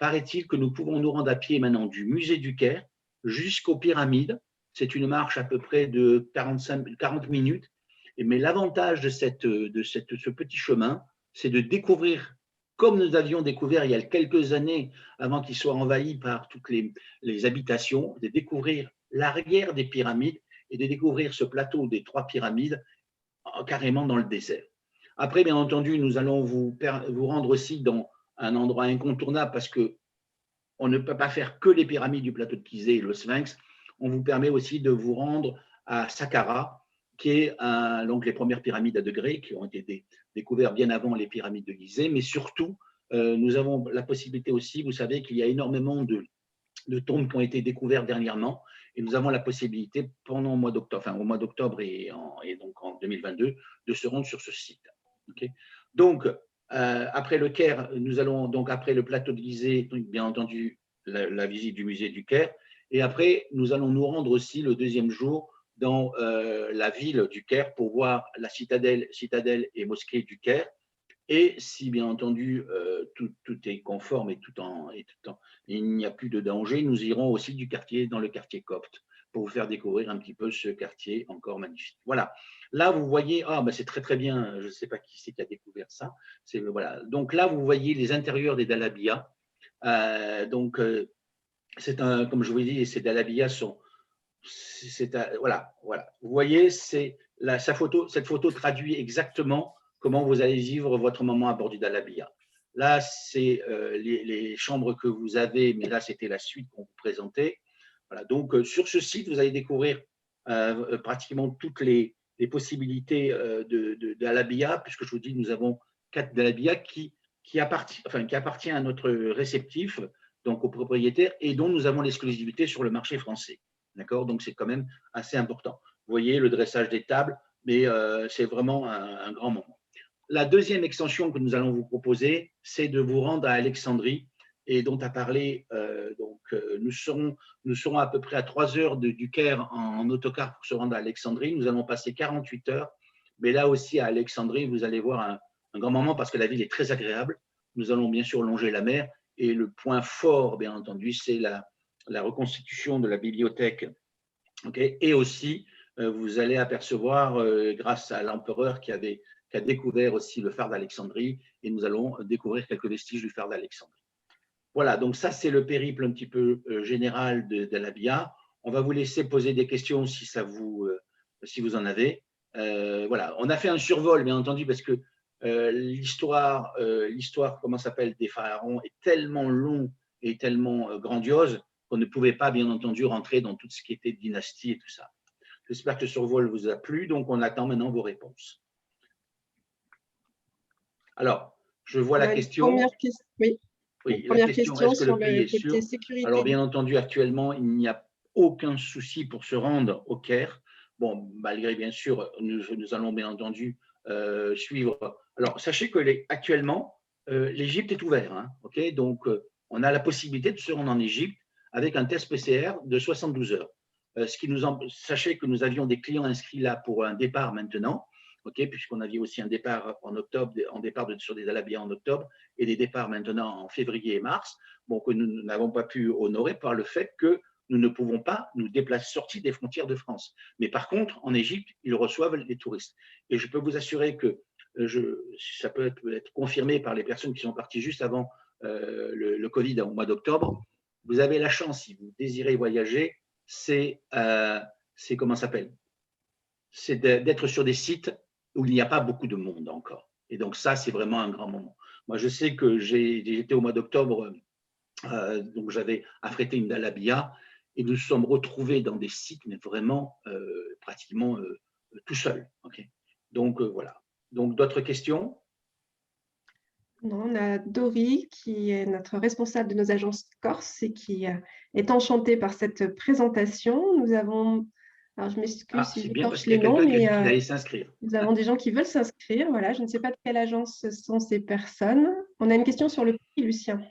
Paraît-il que nous pouvons nous rendre à pied maintenant du musée du Caire jusqu'aux pyramides. c'est une marche à peu près de 40 minutes. Mais l'avantage de ce petit chemin, c'est de découvrir, comme nous avions découvert il y a quelques années, avant qu'il soit envahi par toutes les habitations, de découvrir l'arrière des pyramides et de découvrir ce plateau des 3 pyramides carrément dans le désert. Après, bien entendu, nous allons vous rendre aussi dans un endroit incontournable parce qu'on ne peut pas faire que les pyramides du plateau de Gizeh et le Sphinx. On vous permet aussi de vous rendre à Saqqara, qui est donc les premières pyramides à degrés qui ont été découvertes bien avant les pyramides de Gizeh. Mais surtout, nous avons la possibilité aussi, vous savez qu'il y a énormément de tombes qui ont été découvertes dernièrement. Et nous avons la possibilité, pendant au mois d'octobre et donc en 2022, de se rendre sur ce site. Okay. Donc, après le Caire, nous allons donc après le plateau de Gizeh, bien entendu, la visite du musée du Caire. Et après, nous allons nous rendre aussi le deuxième jour dans la ville du Caire pour voir la citadelle et mosquée du Caire. Et si, bien entendu, tout est conforme et il n'y a plus de danger, nous irons aussi dans le quartier copte pour vous faire découvrir un petit peu ce quartier encore magnifique. Voilà. Là, vous voyez, c'est très, très bien. Je ne sais pas qui c'est qui a découvert ça. Voilà. Donc là, vous voyez les intérieurs des Dalabiyas. Comme je vous l'ai dit, ces Dalabiyas sont… Voilà. Vous voyez, cette photo traduit exactement comment vous allez vivre votre moment à bord du Dalabiya. Là, c'est les chambres que vous avez, mais là, c'était la suite qu'on vous présentait. Voilà, donc, sur ce site, vous allez découvrir pratiquement toutes les possibilités de Dalabiya, puisque je vous dis, nous avons 4 Dalabiya qui appartient à notre réceptif, donc au propriétaire, et dont nous avons l'exclusivité sur le marché français. D'accord ? Donc, c'est quand même assez important. Vous voyez le dressage des tables, mais c'est vraiment un grand moment. La deuxième extension que nous allons vous proposer, c'est de vous rendre à Alexandrie et dont a parlé. Nous serons à peu près à 3 heures du Caire en autocar pour se rendre à Alexandrie. Nous allons passer 48 heures. Mais là aussi, à Alexandrie, vous allez voir un grand moment parce que la ville est très agréable. Nous allons bien sûr longer la mer. Et le point fort, bien entendu, c'est la reconstitution de la bibliothèque. Okay. Et aussi, vous allez apercevoir, grâce à l'empereur qui a découvert aussi le phare d'Alexandrie, et nous allons découvrir quelques vestiges du phare d'Alexandrie. Voilà, donc ça, c'est le périple un petit peu général de Dalabiya. On va vous laisser poser des questions si vous en avez. Voilà, on a fait un survol, bien entendu, parce que l'histoire, comment s'appelle, des pharaons est tellement longue et tellement grandiose qu'on ne pouvait pas, bien entendu, rentrer dans tout ce qui était dynastie et tout ça. J'espère que le survol vous a plu, donc on attend maintenant vos réponses. Alors, je vois la question. Oui, la question, est-ce que le prix est sûr ? Alors, bien entendu, actuellement, il n'y a aucun souci pour se rendre au Caire. Bon, malgré, bien sûr, nous allons, bien entendu, suivre. Alors, sachez que actuellement, l'Égypte est ouverte. Hein, okay. Donc, on a la possibilité de se rendre en Égypte avec un test PCR de 72 heures. Sachez que nous avions des clients inscrits là pour un départ maintenant. Okay, puisqu'on avait aussi un départ en octobre, sur des Dalabiya en octobre, et des départs maintenant en février et mars, bon, que nous n'avons pas pu honorer par le fait que nous ne pouvons pas nous déplacer sortis des frontières de France. Mais par contre, en Égypte, ils reçoivent les touristes. Et je peux vous assurer que ça peut être confirmé par les personnes qui sont parties juste avant le Covid au mois d'octobre. Vous avez la chance, si vous désirez voyager, c'est comment ça s'appelle ? C'est d'être sur des sites où il n'y a pas beaucoup de monde encore. Et donc ça, c'est vraiment un grand moment. Moi, je sais que j'étais au mois d'octobre, donc j'avais affrété une Dalabiya et nous nous sommes retrouvés dans des sites, mais vraiment pratiquement tout seuls. Okay. Donc voilà. Donc d'autres questions ? Non, on a Dory qui est notre responsable de nos agences corse et qui est enchantée par cette présentation. Nous avons… Alors, je m'excuse si je torche les noms, mais nous avons des gens qui veulent s'inscrire. Voilà, je ne sais pas de quelle agence sont ces personnes. On a une question sur le prix, Lucien.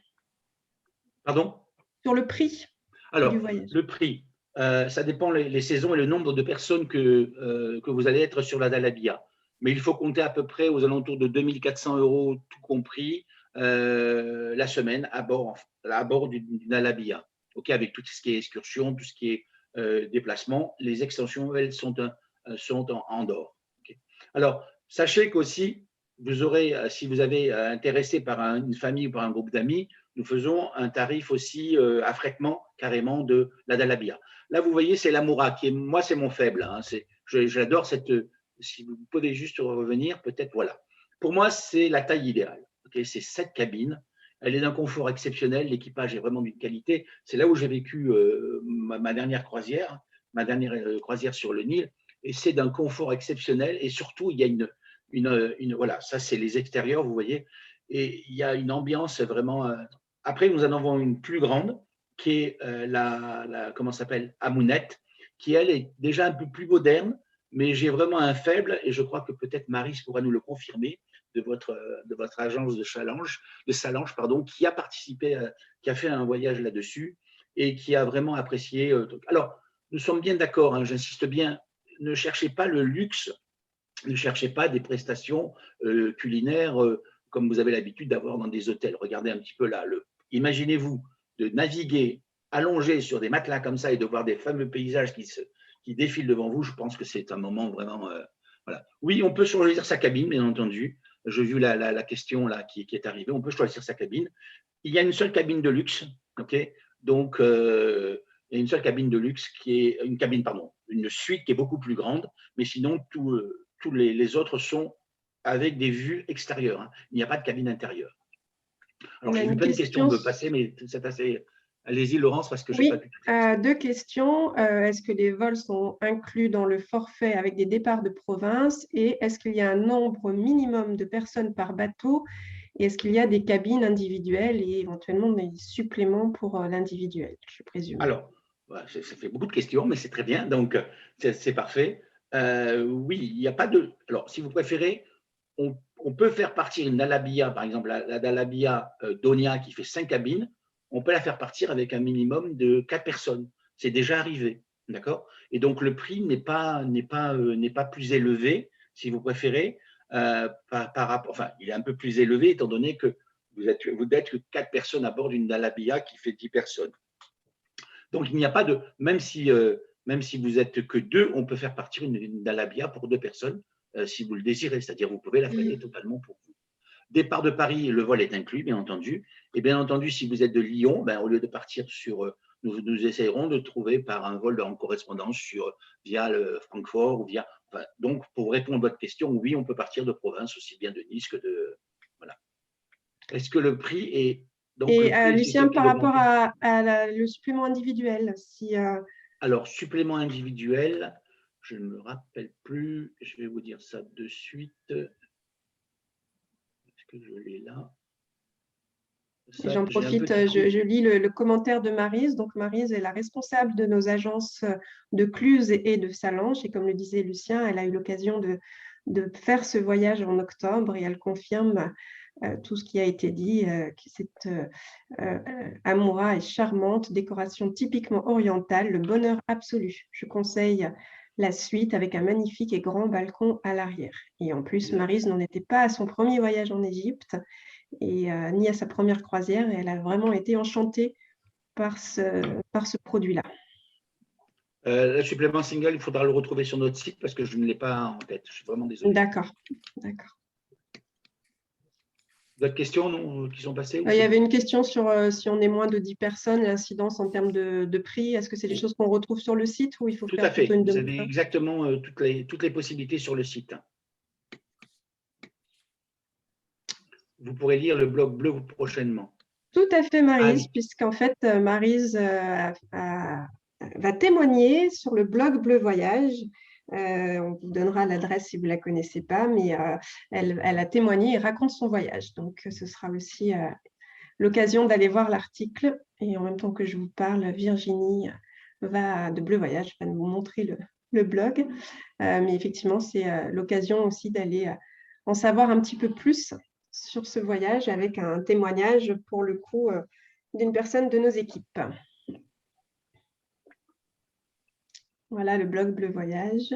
Pardon ? Sur le prix du voyage. Le prix, ça dépend les saisons et le nombre de personnes que vous allez être sur la Dalabiya. Mais il faut compter à peu près aux alentours de 2 400 € tout compris la semaine à bord du Dalabiya. Okay, avec tout ce qui est excursion, tout ce qui est déplacement. Les extensions, elles, sont en dehors. Okay. Alors, sachez qu'aussi, vous aurez, si vous avez intéressé par une famille ou par un groupe d'amis, nous faisons un tarif aussi affrètement carrément de la Dalabia. Là, vous voyez, c'est l'Amoura qui est, moi, c'est mon faible. Hein, j'adore cette. Si vous pouvez juste revenir, peut-être, voilà. Pour moi, c'est la taille idéale. Okay, c'est 7 cabines. Elle est d'un confort exceptionnel. L'équipage est vraiment d'une qualité. C'est là où j'ai vécu ma dernière croisière, croisière sur le Nil. Et c'est d'un confort exceptionnel. Et surtout, il y a voilà, ça, c'est les extérieurs, vous voyez. Et il y a une ambiance vraiment. Après, nous en avons une plus grande qui est comment s'appelle, Amounette, qui, elle, est déjà un peu plus moderne, mais j'ai vraiment un faible, et je crois que peut-être Maryse pourra nous le confirmer, de votre agence de Salange, pardon, qui a participé, qui a fait un voyage là-dessus, et qui a vraiment apprécié. Alors, nous sommes bien d'accord, hein, j'insiste bien, ne cherchez pas le luxe, ne cherchez pas des prestations culinaires comme vous avez l'habitude d'avoir dans des hôtels. Regardez un petit peu là, imaginez-vous de naviguer allongé sur des matelas comme ça et de voir des fameux paysages qui défilent devant vous. Je pense que c'est un moment vraiment. Voilà. Oui, on peut choisir sa cabine, bien entendu. J'ai vu la question là qui est arrivée. On peut choisir sa cabine. Il y a une seule cabine de luxe, ok. Donc, il y a une seule cabine de luxe qui est une suite qui est beaucoup plus grande, mais sinon tous les autres sont avec des vues extérieures. Hein. Il n'y a pas de cabine intérieure. Alors, j'ai vu plein de questions, on peut passer, mais c'est assez. Allez-y, Laurence, parce que je n'ai pas pu. Deux questions. Est-ce que les vols sont inclus dans le forfait avec des départs de province et est-ce qu'il y a un nombre minimum de personnes par bateau et est-ce qu'il y a des cabines individuelles et éventuellement des suppléments pour l'individuel, je présume? Alors, ça fait beaucoup de questions, mais c'est très bien, donc c'est parfait. Oui, il n'y a pas de. Alors, si vous préférez, on peut faire partir une Dalabia, par exemple, la Dalabia Donia qui fait 5 cabines, on peut la faire partir avec un minimum de 4 personnes. C'est déjà arrivé, d'accord? Et donc, le prix n'est pas plus élevé, si vous préférez, par rapport. Enfin, il est un peu plus élevé étant donné que vous n'êtes que 4 personnes à bord d'une Dalabia qui fait 10 personnes. Donc, il n'y a pas de. Même si vous n'êtes que 2, on peut faire partir une Dalabia pour 2 personnes si vous le désirez. C'est-à-dire, vous pouvez la flatter totalement pour vous. Départ de Paris, le vol est inclus, bien entendu. Et bien entendu, si vous êtes de Lyon, au lieu de partir nous essayerons de trouver par un vol en correspondance via le Francfort ou via. Enfin, donc, pour répondre à votre question, oui, on peut partir de province aussi bien de Nice que de. Voilà. Est-ce que le prix est. Donc, et Lucien, par rapport à le supplément individuel, Alors, supplément individuel, je ne me rappelle plus, je vais vous dire ça de suite. Est-ce que je l'ai là? J'en profite, je lis le commentaire de Maryse. Donc, Maryse est la responsable de nos agences de Cluse et de Salange. Et comme le disait Lucien, elle a eu l'occasion de faire ce voyage en octobre et elle confirme tout ce qui a été dit, que cette Amoura est charmante, décoration typiquement orientale, le bonheur absolu. Je conseille la suite avec un magnifique et grand balcon à l'arrière. Et en plus, Maryse n'en était pas à son premier voyage en Égypte et ni à sa première croisière et elle a vraiment été enchantée par ce produit-là. Le supplément single, il faudra le retrouver sur notre site parce que je ne l'ai pas en tête. Je suis vraiment désolé. D'accord. D'autres questions qui sont passées? Il y avait une question sur si on est moins de 10 personnes, l'incidence en termes de prix. Est-ce que c'est des choses qu'on retrouve sur le site ou il faut faire plutôt une demande? Tout à fait. Vous avez exactement toutes les possibilités sur le site. Vous pourrez lire le blog bleu prochainement. Tout à fait, Maryse, puisqu'en fait, Maryse va témoigner sur le blog Bleu Voyage. On vous donnera l'adresse si vous ne la connaissez pas, mais elle a témoigné et raconte son voyage. Donc, ce sera aussi l'occasion d'aller voir l'article. Et en même temps que je vous parle, Virginie de Bleu Voyage va nous montrer le blog. Mais effectivement, c'est l'occasion aussi d'aller en savoir un petit peu plus sur ce voyage avec un témoignage, pour le coup, d'une personne de nos équipes. Voilà le blog Bleu Voyage.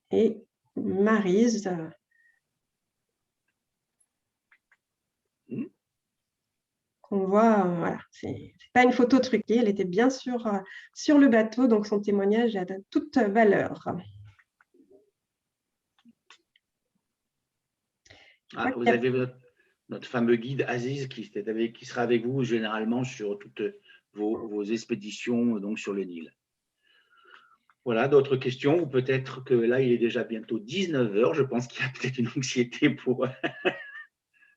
Et Maryse. On voit, voilà, c'est pas une photo truquée, elle était bien sûr sur le bateau, donc son témoignage a de toute valeur. Ah, vous avez notre fameux guide Aziz qui sera avec vous généralement sur toutes vos expéditions donc sur le Nil. Voilà, d'autres questions, ou peut-être que là, il est déjà bientôt 19 h. Je pense qu'il y a peut-être une anxiété pour…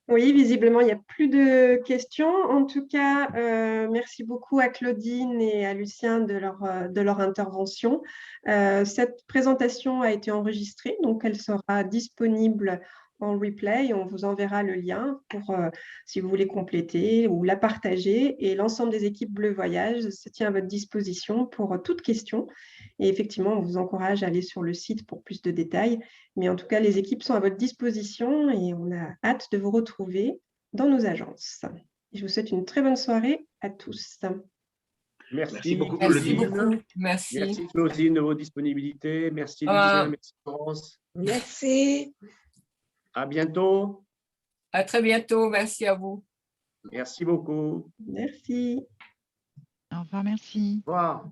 Oui, visiblement, il n'y a plus de questions. En tout cas, merci beaucoup à Claudine et à Lucien de leur intervention. Cette présentation a été enregistrée, donc elle sera disponible en replay. On vous enverra le lien pour si vous voulez compléter ou la partager. Et l'ensemble des équipes Bleu Voyage se tient à votre disposition pour toute question. Et effectivement, on vous encourage à aller sur le site pour plus de détails. Mais en tout cas, les équipes sont à votre disposition et on a hâte de vous retrouver dans nos agences. Je vous souhaite une très bonne soirée à tous. Merci beaucoup, Merci Claudine. beaucoup. Merci. Merci Claudine de vos disponibilités. Merci Lucien, merci Florence. Merci. À bientôt. À très bientôt. Merci à vous. Merci beaucoup. Merci. Au revoir, merci. Au revoir.